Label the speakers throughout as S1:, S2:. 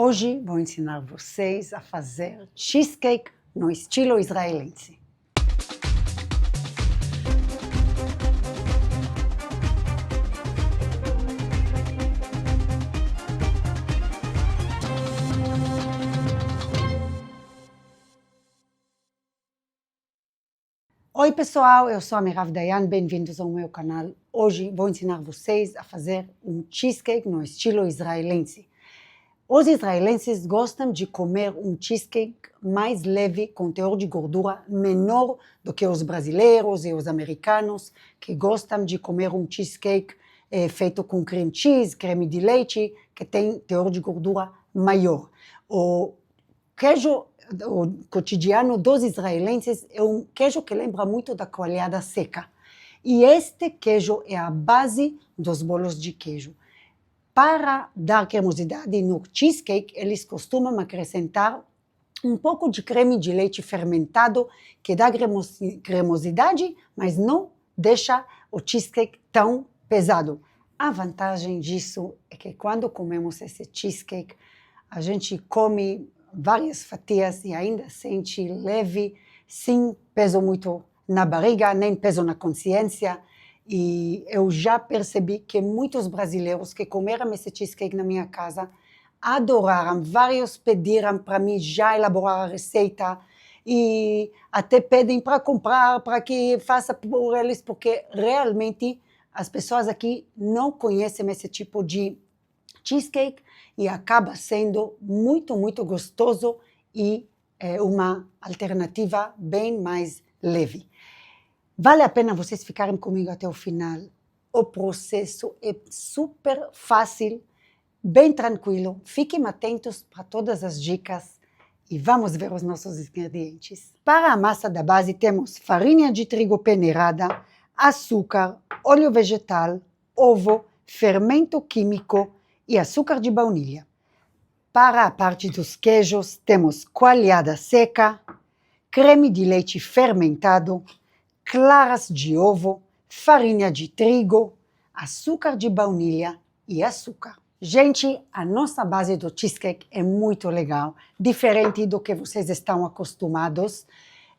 S1: Hoje vou ensinar vocês a fazer cheesecake no estilo israelense. Oi pessoal, eu sou a Mirav Dayan, bem-vindos ao meu canal. Hoje vou ensinar vocês a fazer um cheesecake no estilo israelense. Os israelenses gostam de comer um cheesecake mais leve, com teor de gordura menor do que os brasileiros e os americanos, que gostam de comer um cheesecake feito com cream cheese, creme de leite, que tem teor de gordura maior. O queijo cotidiano dos israelenses é um queijo que lembra muito da coalhada seca. E este queijo é a base dos bolos de queijo. Para dar cremosidade no cheesecake, eles costumam acrescentar um pouco de creme de leite fermentado, que dá cremosidade, mas não deixa o cheesecake tão pesado. A vantagem disso é que quando comemos esse cheesecake, a gente come várias fatias e ainda sente leve, sem peso muito na barriga, nem peso na consciência. E eu já percebi que muitos brasileiros que comeram esse cheesecake na minha casa adoraram, vários pediram para mim já elaborar a receita e até pedem para comprar, para que faça por eles, porque realmente as pessoas aqui não conhecem esse tipo de cheesecake e acaba sendo muito, muito gostoso e uma alternativa bem mais leve. Vale a pena vocês ficarem comigo até o final. O processo é super fácil, bem tranquilo. Fiquem atentos para todas as dicas e vamos ver os nossos ingredientes. Para a massa da base temos farinha de trigo peneirada, açúcar, óleo vegetal, ovo, fermento químico e açúcar de baunilha. Para a parte dos queijos temos coalhada seca, creme de leite fermentado, claras de ovo, farinha de trigo, açúcar de baunilha e açúcar. Gente, a nossa base do cheesecake é muito legal, diferente do que vocês estão acostumados.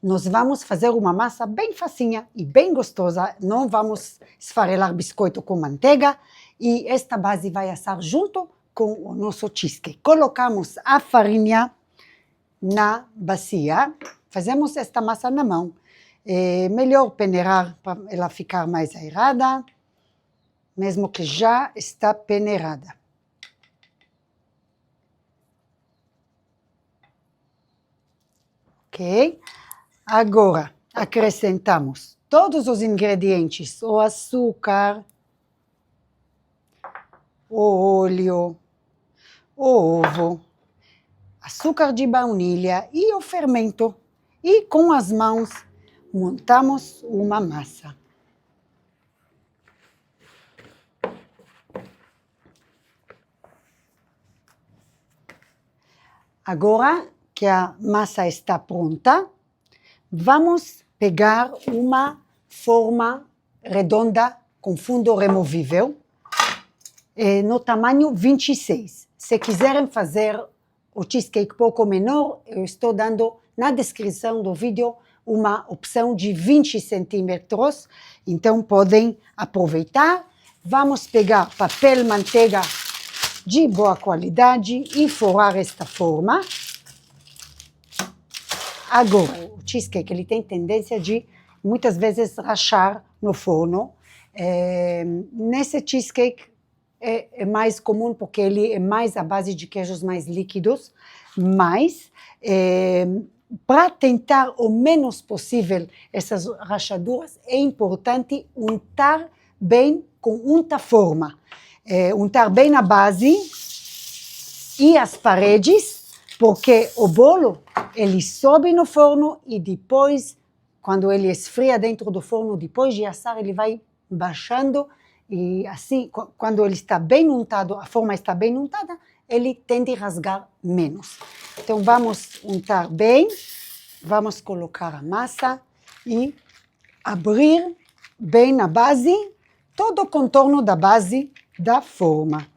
S1: Nós vamos fazer uma massa bem facinha e bem gostosa, não vamos esfarelar biscoito com manteiga e esta base vai assar junto com o nosso cheesecake. Colocamos a farinha na bacia, fazemos esta massa na mão. É melhor peneirar para ela ficar mais aerada, mesmo que já está peneirada. Ok? Agora, acrescentamos todos os ingredientes, o açúcar, o óleo, o ovo, açúcar de baunilha e o fermento. E com as mãos montamos uma massa. Agora que a massa está pronta, vamos pegar uma forma redonda com fundo removível, no tamanho 26. Se quiserem fazer o cheesecake pouco menor, eu estou dando na descrição do vídeo uma opção de 20 centímetros, então podem aproveitar. Vamos pegar papel manteiga de boa qualidade e forrar esta forma. Agora, o cheesecake ele tem tendência de muitas vezes rachar no forno. Nesse cheesecake é mais comum porque ele é mais à base de queijos mais líquidos, mas para tentar o menos possível essas rachaduras, é importante untar bem com unta-forma. Untar bem a base e as paredes, porque o bolo ele sobe no forno e depois, quando ele esfria dentro do forno, depois de assar, ele vai baixando e assim, quando ele está bem untado, a forma está bem untada, ele tende a rasgar menos. Então vamos untar bem, vamos colocar a massa e abrir bem na base, todo o contorno da base da forma.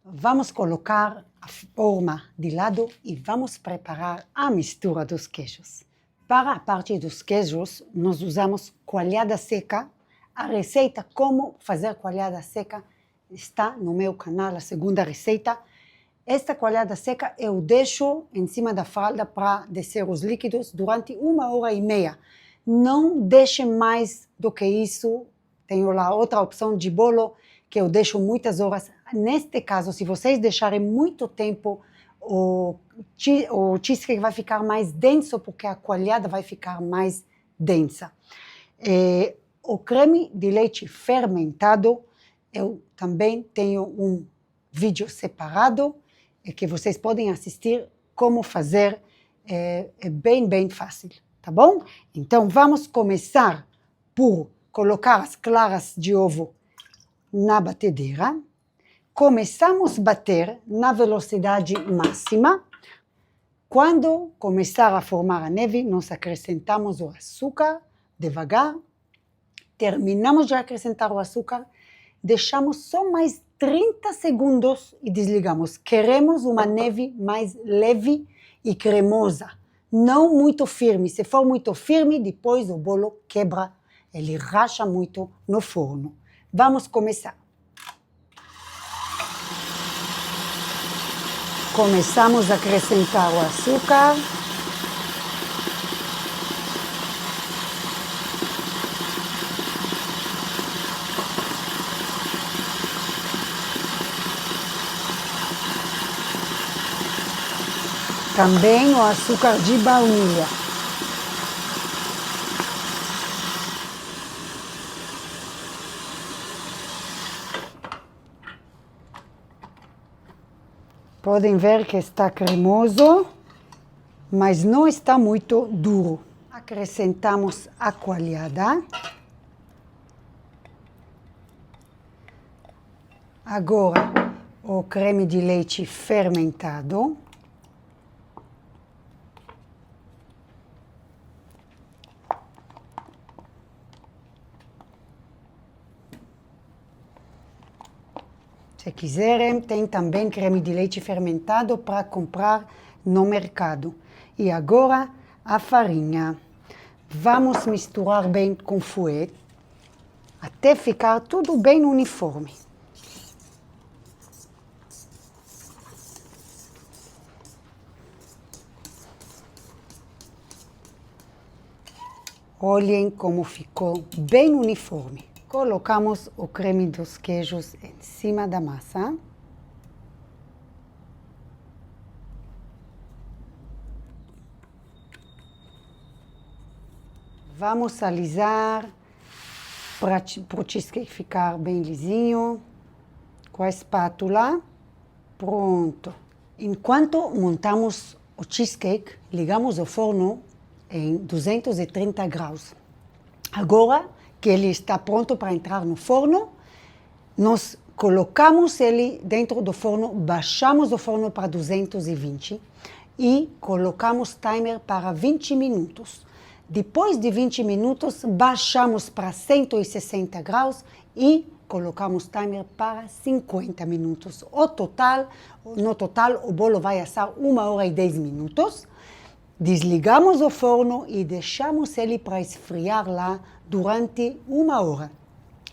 S1: Vamos colocar a forma de lado e vamos preparar a mistura dos queijos. Para a parte dos queijos, nós usamos coalhada seca. A receita como fazer coalhada seca está no meu canal, a segunda receita. Esta coalhada seca eu deixo em cima da fralda para descer os líquidos durante 1h30. Não deixe mais do que isso. Tenho lá outra opção de bolo que eu deixo muitas horas. Neste caso, se vocês deixarem muito tempo, o cheesecake vai ficar mais denso porque a coalhada vai ficar mais densa. O creme de leite fermentado, eu também tenho um vídeo separado que vocês podem assistir como fazer, é bem fácil, tá bom? Então vamos começar por colocar as claras de ovo na batedeira. Começamos a bater na velocidade máxima. Quando começar a formar a neve, nós acrescentamos o açúcar devagar. Terminamos de acrescentar o açúcar, deixamos só mais 30 segundos e desligamos. Queremos uma neve mais leve e cremosa, não muito firme. Se for muito firme, depois o bolo quebra, ele racha muito no forno. Vamos começar. Começamos a acrescentar o açúcar. Também o açúcar de baunilha. Podem ver que está cremoso, mas não está muito duro. Acrescentamos a coalhada. Agora o creme de leite fermentado. Se quiserem, tem também creme de leite fermentado para comprar no mercado. E agora a farinha. Vamos misturar bem com fouet, até ficar tudo bem uniforme. Olhem como ficou bem uniforme. Colocamos o creme dos queijos em cima da massa. Vamos alisar para o cheesecake ficar bem lisinho. Com a espátula. Pronto. Enquanto montamos o cheesecake, ligamos o forno em 230 graus. Agora que ele está pronto para entrar no forno, nós colocamos ele dentro do forno, baixamos o forno para 220 e colocamos timer para 20 minutos. Depois de 20 minutos, baixamos para 160 graus e colocamos timer para 50 minutos. No total, o bolo vai assar 1h10. Desligamos o forno e deixamos ele para esfriar lá durante 1 hora.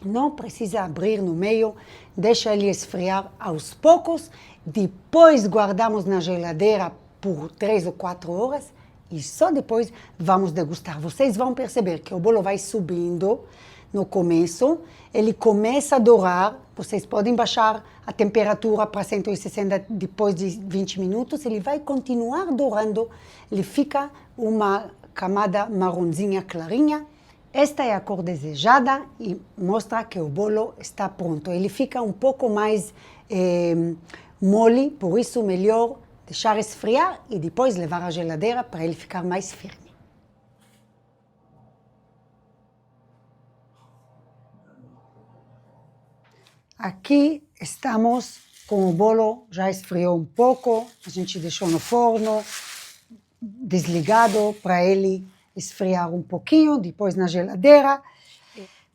S1: Não precisa abrir no meio, deixa ele esfriar aos poucos. Depois guardamos na geladeira por 3 ou 4 horas e só depois vamos degustar. Vocês vão perceber que o bolo vai subindo no começo, ele começa a dourar. Vocês podem baixar a temperatura para 160 depois de 20 minutos, ele vai continuar dourando, ele fica uma camada marronzinha clarinha. Esta é a cor desejada e mostra que o bolo está pronto. Ele fica um pouco mais mole, por isso melhor deixar esfriar e depois levar à geladeira para ele ficar mais firme. Aqui estamos com o bolo, já esfriou um pouco, a gente deixou no forno, desligado para ele esfriar um pouquinho, depois na geladeira.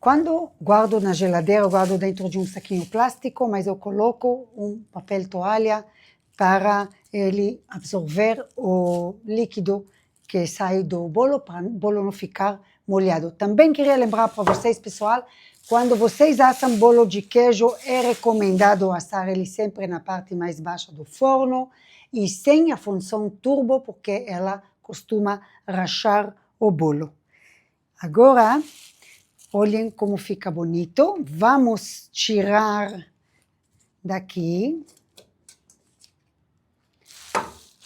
S1: Quando guardo na geladeira, eu guardo dentro de um saquinho plástico, mas eu coloco um papel toalha para ele absorver o líquido que sai do bolo, para o bolo não ficar molhado. Também queria lembrar para vocês, pessoal, quando vocês assam bolo de queijo, é recomendado assar ele sempre na parte mais baixa do forno e sem a função turbo, porque ela costuma rachar o bolo. Agora, olhem como fica bonito. Vamos tirar daqui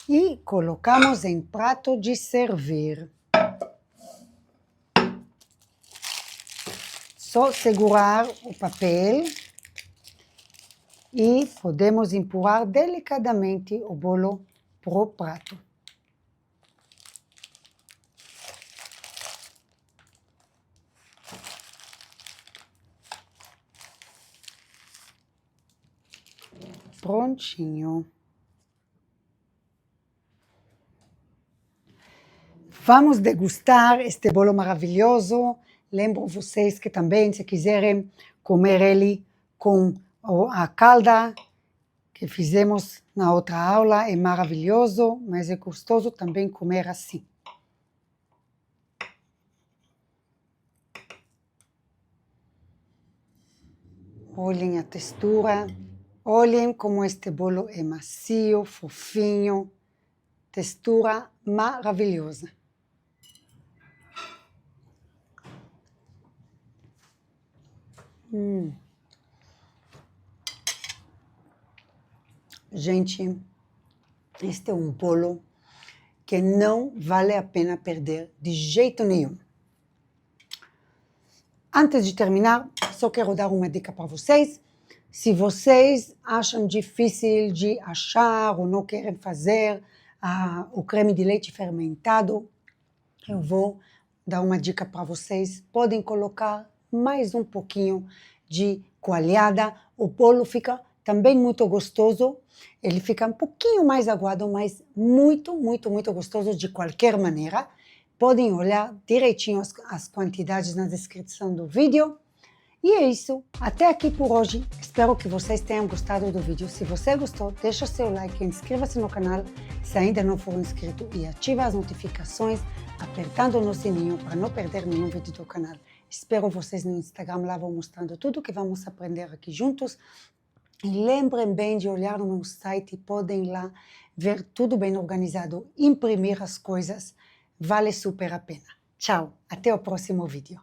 S1: e colocamos em prato de servir. Só segurar o papel e podemos empurrar delicadamente o bolo para o prato. Prontinho. Vamos degustar este bolo maravilhoso. Lembro vocês que também, se quiserem comer ele com a calda que fizemos na outra aula, é maravilhoso, mas é gostoso também comer assim. Olhem a textura, olhem como este bolo é macio, fofinho, textura maravilhosa. Gente, este é um bolo que não vale a pena perder de jeito nenhum. Antes de terminar, só quero dar uma dica para vocês. Se vocês acham difícil de achar ou não querem fazer o creme de leite fermentado, eu vou dar uma dica para vocês. Podem colocar mais um pouquinho de coalhada. O bolo fica também muito gostoso. Ele fica um pouquinho mais aguado, mas muito, muito, muito gostoso de qualquer maneira. Podem olhar direitinho as quantidades na descrição do vídeo. E é isso. Até aqui por hoje. Espero que vocês tenham gostado do vídeo. Se você gostou, deixa seu like, inscreva-se no canal se ainda não for inscrito e ative as notificações apertando no sininho para não perder nenhum vídeo do canal. Espero vocês no Instagram, lá vou mostrando tudo que vamos aprender aqui juntos. E lembrem bem de olhar no meu site, podem lá ver tudo bem organizado, imprimir as coisas, vale super a pena. Tchau, até o próximo vídeo.